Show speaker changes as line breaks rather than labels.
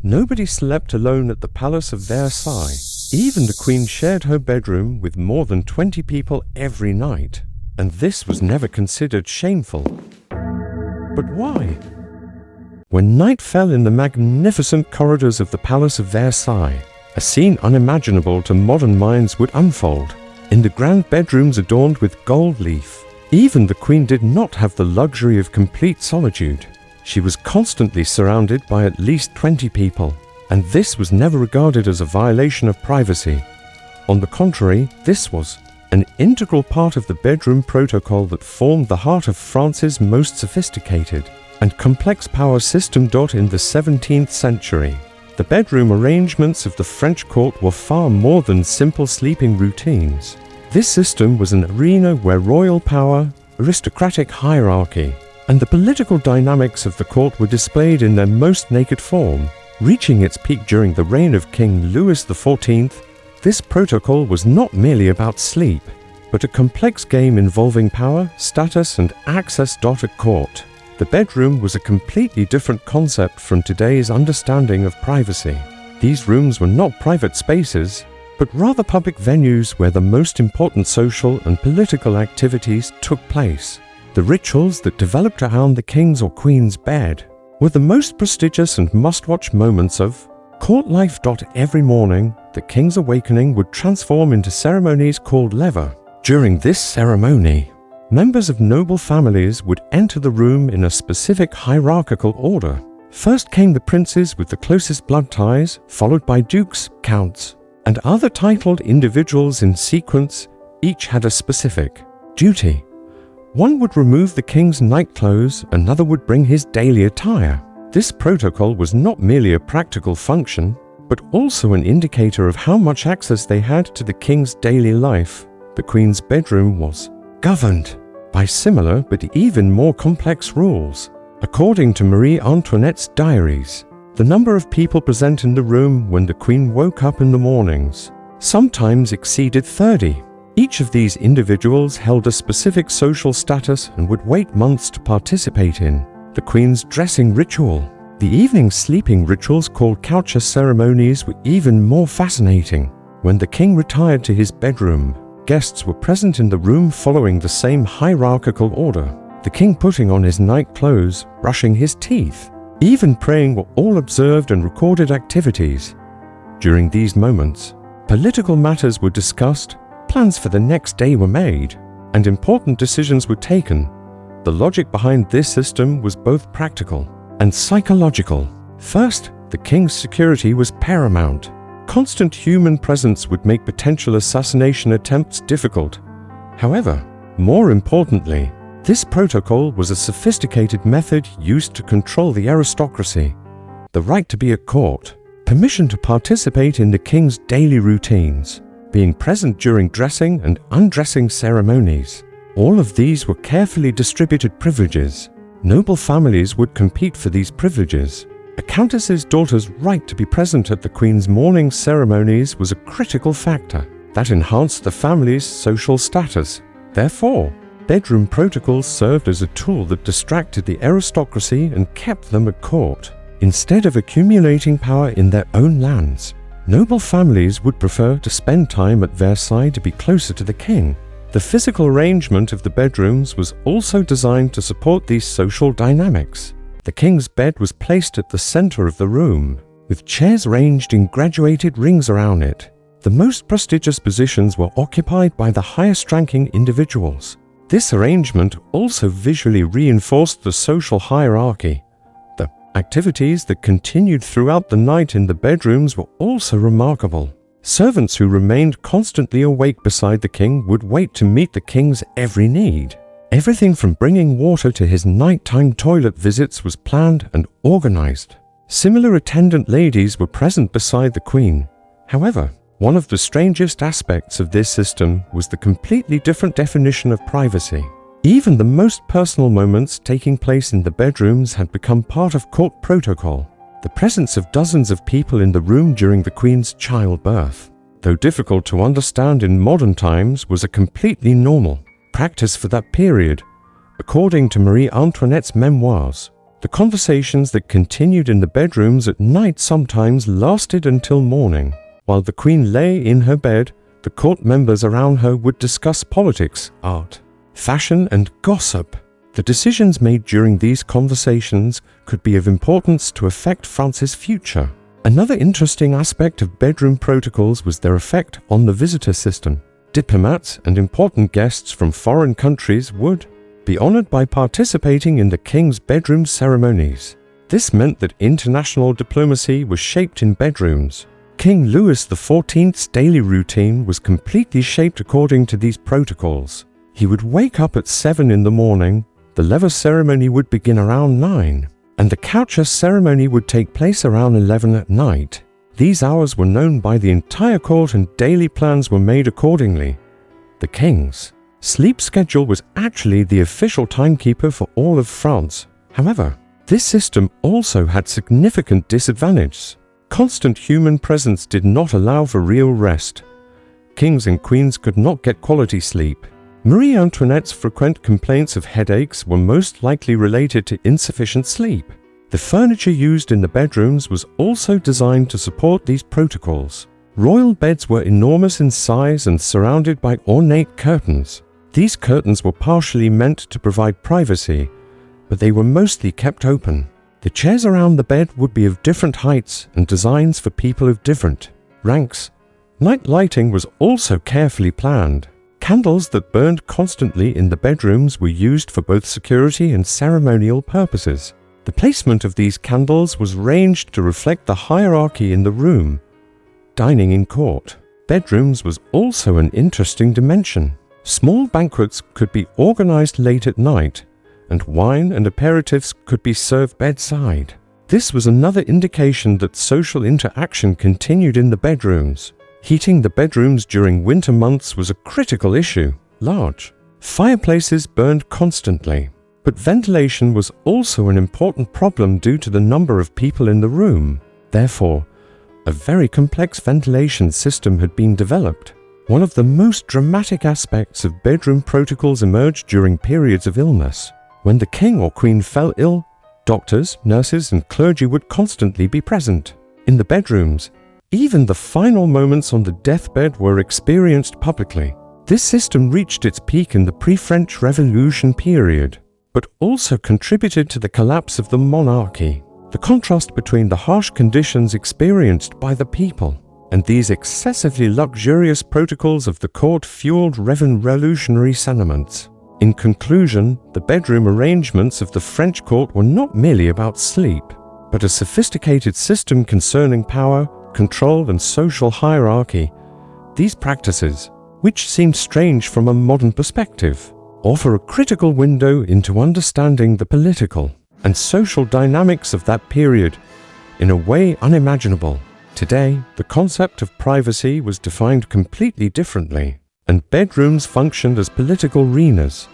Nobody slept alone at the Palace of Versailles. Even the Queen shared her bedroom with more than 20 people every night, and this was never considered shameful. But why? When night fell in the magnificent corridors of the Palace of Versailles, a scene unimaginable to modern minds would unfold. In the grand bedrooms adorned with gold leaf, even the Queen did not have the luxury of complete solitude. She was constantly surrounded by at least 20 people, and this was never regarded as a violation of privacy. On the contrary, this was an integral part of the bedroom protocol that formed the heart of France's most sophisticated and complex power system. In the 17th century, the bedroom arrangements of the French court were far more than simple sleeping routines. This system was an arena where royal power, aristocratic hierarchy, and the political dynamics of the court were displayed in their most naked form. Reaching its peak during the reign of King Louis XIV, this protocol was not merely about sleep, but a complex game involving power, status, and access. At court, the bedroom was a completely different concept from today's understanding of privacy. These rooms were not private spaces, but rather public venues where the most important social and political activities took place. The rituals that developed around the king's or queen's bed were the most prestigious and must-watch moments of court life. Every morning, the king's awakening would transform into ceremonies called lever. During this ceremony, members of noble families would enter the room in a specific hierarchical order. First came the princes with the closest blood ties, followed by dukes, counts, and other titled individuals in sequence. Each had a specific duty. One would remove the king's nightclothes, another would bring his daily attire. This protocol was not merely a practical function, but also an indicator of how much access they had to the king's daily life. The queen's bedroom was governed by similar but even more complex rules. According to Marie Antoinette's diaries, the number of people present in the room when the queen woke up in the mornings sometimes exceeded 30. Each of these individuals held a specific social status and would wait months to participate in the queen's dressing ritual. The evening sleeping rituals called coucher ceremonies were even more fascinating. When the king retired to his bedroom, guests were present in the room following the same hierarchical order. The king putting on his night clothes, brushing his teeth, even praying were all observed and recorded activities. During these moments, political matters were discussed, plans for the next day were made, and important decisions were taken. The logic behind this system was both practical and psychological. First, the king's security was paramount. Constant human presence would make potential assassination attempts difficult. However, more importantly, this protocol was a sophisticated method used to control the aristocracy, the right to be at court, permission to participate in the king's daily routines, being present during dressing and undressing ceremonies. All of these were carefully distributed privileges. Noble families would compete for these privileges. A countess's daughter's right to be present at the queen's morning ceremonies was a critical factor that enhanced the family's social status. Therefore, bedroom protocols served as a tool that distracted the aristocracy and kept them at court. Instead of accumulating power in their own lands, noble families would prefer to spend time at Versailles to be closer to the king. The physical arrangement of the bedrooms was also designed to support these social dynamics. The king's bed was placed at the center of the room, with chairs arranged in graduated rings around it. The most prestigious positions were occupied by the highest-ranking individuals. This arrangement also visually reinforced the social hierarchy. The activities that continued throughout the night in the bedrooms were also remarkable. Servants who remained constantly awake beside the king would wait to meet the king's every need. Everything from bringing water to his nighttime toilet visits was planned and organized. Similar attendant ladies were present beside the queen. However, one of the strangest aspects of this system was the completely different definition of privacy. Even the most personal moments taking place in the bedrooms had become part of court protocol. The presence of dozens of people in the room during the Queen's childbirth, though difficult to understand in modern times, was a completely normal practice for that period. According to Marie Antoinette's memoirs, The conversations that continued in the bedrooms at night sometimes lasted until morning. While the Queen lay in her bed, the court members around her would discuss politics, art, fashion, and gossip. The decisions made during these conversations could be of importance to affect France's future. Another interesting aspect of bedroom protocols was their effect on the visitor system. Diplomats and important guests from foreign countries would be honored by participating in the king's bedroom ceremonies. This meant that international diplomacy was shaped in bedrooms. King Louis XIV's daily routine was completely shaped according to these protocols. He would wake up at 7 in the morning, the lever ceremony would begin around 9, and the coucher ceremony would take place around 11 at night. These hours were known by the entire court and daily plans were made accordingly. The king's sleep schedule was actually the official timekeeper for all of France. However, this system also had significant disadvantages. Constant human presence did not allow for real rest. Kings and queens could not get quality sleep. Marie Antoinette's frequent complaints of headaches were most likely related to insufficient sleep. The furniture used in the bedrooms was also designed to support these protocols. Royal beds were enormous in size and surrounded by ornate curtains. These curtains were partially meant to provide privacy, but they were mostly kept open. The chairs around the bed would be of different heights and designs for people of different ranks. Night lighting was also carefully planned. Candles that burned constantly in the bedrooms were used for both security and ceremonial purposes. The placement of these candles was arranged to reflect the hierarchy in the room. Dining in court bedrooms was also an interesting dimension. Small banquets could be organized late at night, and wine and aperitifs could be served bedside. This was another indication that social interaction continued in the bedrooms. Heating the bedrooms during winter months was a critical issue. Large fireplaces burned constantly, but ventilation was also an important problem due to the number of people in the room. Therefore, a very complex ventilation system had been developed. One of the most dramatic aspects of bedroom protocols emerged during periods of illness. When the king or queen fell ill, doctors, nurses, and clergy would constantly be present. In the bedrooms, even the final moments on the deathbed were experienced publicly. This system reached its peak in the pre-French Revolution period, but also contributed to the collapse of the monarchy. The contrast between the harsh conditions experienced by the people and these excessively luxurious protocols of the court fueled revolutionary sentiments. In conclusion, the bedroom arrangements of the French court were not merely about sleep, but a sophisticated system concerning power, control, and social hierarchy. These practices, which seem strange from a modern perspective, offer a critical window into understanding the political and social dynamics of that period in a way unimaginable. Today, the concept of privacy was defined completely differently, and bedrooms functioned as political arenas.